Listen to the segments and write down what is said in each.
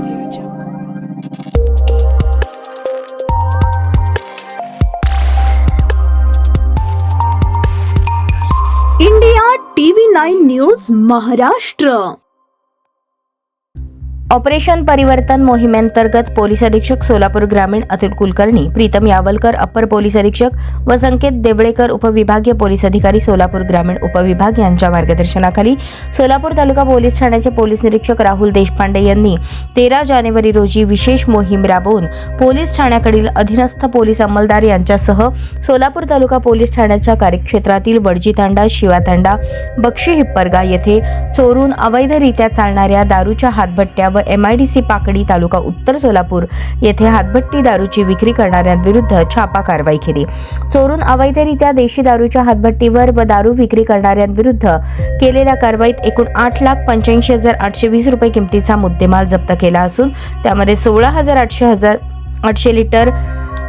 Audio Jungle. India TV9 news Maharashtra. Operation परिवर्तन मोहिमेंतर्गत police अधीक्षक सोलापूर ग्रामीण अतुल कुलकर्णी, प्रीतम यावलकर अप्पर पोलीस अधीक्षक व संकेत देवळेकर उपविभागीय पोलीस अधिकारी सोलापूर ग्रामीण उपविभाग यांच्या मार्गदर्शनाखाली सोलापूर तालुका पोलीस ठाण्याचे पोलीस निरीक्षक राहुल देशपांडे यांनी 13 जानेवारी रोजी विशेष मोहीम राबवून पोलीस ठाण्याकडील अधीनस्थ पोलीस अंमलदार यांच्यासह सोलापूर तालुका पोलीस ठाण्याच्या कार्यक्षेत्रातील वडजी तांडा, शिवा तांडा, बक्षी हिप्परगा येथे चोरून अवैधरित्या चालणाऱ्या दारूच्या हातभट्ट्या व MIDC पाकडी तालुका उत्तर सोलापूर येथे हातभट्टी दारूची विक्री करणाऱ्यांविरुद्ध छापा कारवाई केली. चोरून अवैधरित्या देशी दारूच्या हातभट्टीवर व दारू विक्री करणाऱ्यांविरुद्ध केलेल्या कारवाईत एकूण 8,85,820 रुपये किमतीचा मुद्देमाल जप्त केला असून त्यामध्ये 16,800 लिटर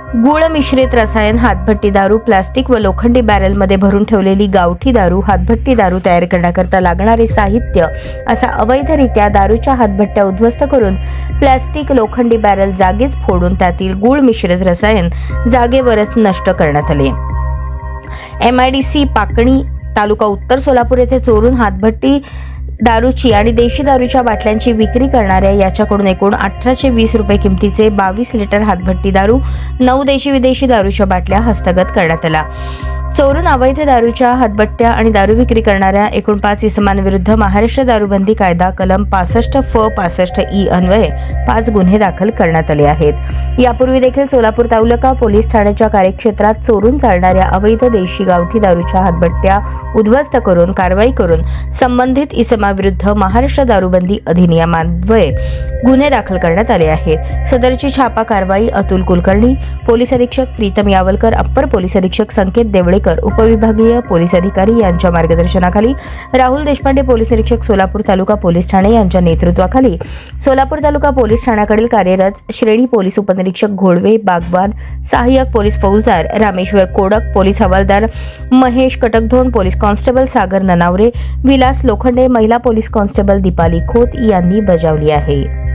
गुळ मिश्रित रसायन, हातभट्टी दारू, प्लास्टिक व लोखंडी बॅरलमध्ये भरून ठेवलेली गावठी दारू, हातभट्टी दारू तयार करण्याकरता लागणारे साहित्य असा अवैधरित्या दारूच्या हातभट्ट्या उद्ध्वस्त करून प्लास्टिक, लोखंडी बॅरल जागीच फोडून त्यातील गुळ मिश्रित रसायन जागेवरच नष्ट करण्यात आले. MIDC पाकणी तालुका उत्तर सोलापूर येथे चोरून हातभट्टी दारूची आणि देशी दारूच्या बाटल्यांची विक्री करणाऱ्या याच्याकडून एकूण 1820 रुपये किमतीचे 22 लिटर हातभट्टी दारू, 9 देशी विदेशी दारूच्या बाटल्या हस्तगत करण्यात आल्या. चोरून अवैध दारूच्या हातभट्ट्या आणि दारू विक्री करणाऱ्या एकूण 5 इसमांविरुद्ध महाराष्ट्र दारूबंदी कायदा कलम 65(फ)65(ई) अन्वये 5 गुन्हे दाखल करण्यात आले आहेत. यापूर्वी देखील सोलापूर तालुका पोलीस ठाण्याच्या कार्यक्षेत्रात चोरून चालणाऱ्या अवैध देशी गावठी दारूच्या हातभट्ट्या उद्ध्वस्त करून कारवाई करून संबंधित इसमाविरुद्ध महाराष्ट्र दारूबंदी अधिनियमान्वये गुन्हे दाखल करण्यात आले आहेत. सदरची छापा कारवाई अतुल कुलकर्णी, पोलीस अधीक्षक प्रीतम यावलकर, अप्पर पोलीस अधीक्षक संकेत देवळेकर, उपविभागीय पोलीस अधिकारी यांच्या मार्गदर्शनाखाली राहुल देशपांडे, पोलीस निरीक्षक सोलापूर तालुका पोलीस ठाणे यांच्या नेतृत्वाखाली सोलापूर तालुका पोलीस ठाण्याकडील कार्यरत श्रेणी पोलीस उपनिरीक्षक घोडवे, बागवान, सहाय्यक पोलीस फौजदार रामेश्वर कोडक, पोलीस हवालदार महेश कटकधोण, पोलीस कॉन्स्टेबल सागर ननावरे, विलास लोखंडे, महिला पोलीस कॉन्स्टेबल दीपाली खोत यांनी बजावली आहे.